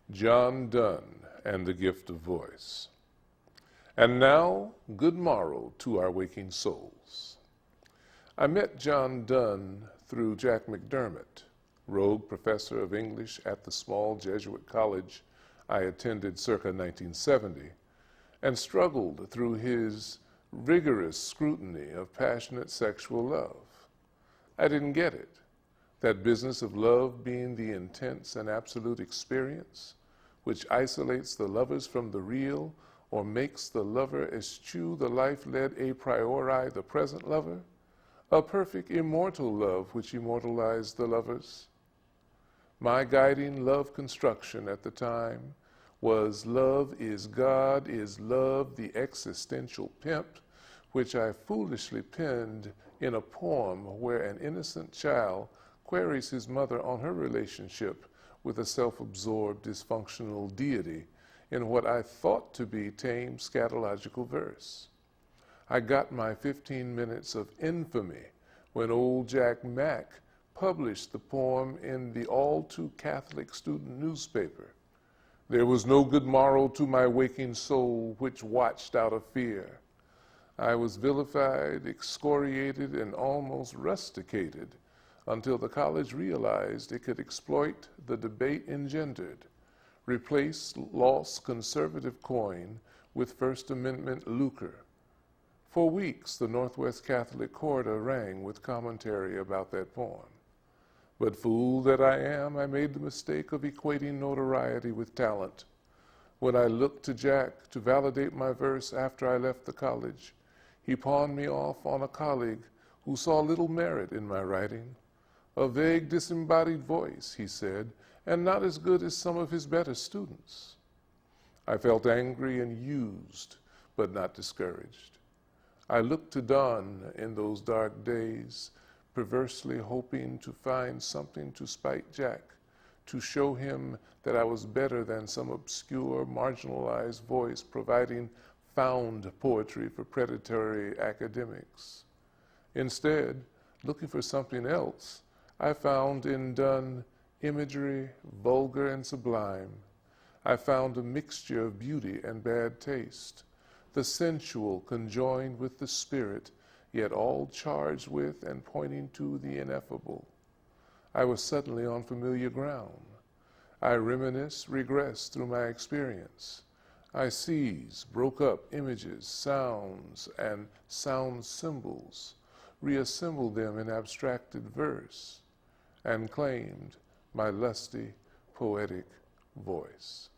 John Donne and the Gift of Voice. And now, good morrow to our waking souls. I met John Donne through Jack McDermott, rogue professor of English at the small Jesuit college I attended circa 1970, and struggled through his rigorous scrutiny of passionate sexual love. I didn't get it. That business of love being the intense and absolute experience, which isolates the lovers from the real or makes the lover eschew the life led a priori the present lover, a perfect immortal love which immortalized the lovers. My guiding love construction at the time was love is God, is love the existential pimp, which I foolishly penned in a poem where an innocent child queries his mother on her relationship with a self-absorbed, dysfunctional deity in what I thought to be tame scatological verse. I got my 15 minutes of infamy when old Jack Mack published the poem in the all-too-Catholic student newspaper. There was no good morrow to my waking soul which watched out of fear. I was vilified, excoriated, and almost rusticated until the college realized it could exploit the debate engendered, replace lost conservative coin with First Amendment lucre. For weeks, the Northwest Catholic Corridor rang with commentary about that poem. But fool that I am, I made the mistake of equating notoriety with talent. When I looked to Jack to validate my verse after I left the college, he pawned me off on a colleague who saw little merit in my writing. A vague, disembodied voice, he said, and not as good as some of his better students. I felt angry and used, but not discouraged. I looked to Donne in those dark days, perversely hoping to find something to spite Jack, to show him that I was better than some obscure, marginalized voice providing found poetry for predatory academics. Instead, looking for something else, I found in Donne imagery vulgar and sublime. I found a mixture of beauty and bad taste, the sensual conjoined with the spirit, yet all charged with and pointing to the ineffable. I was suddenly on familiar ground. I reminisce, regress through my experience. I seize, broke up images, sounds, and sound symbols, reassembled them in abstracted verse, and claimed my lusty, poetic voice.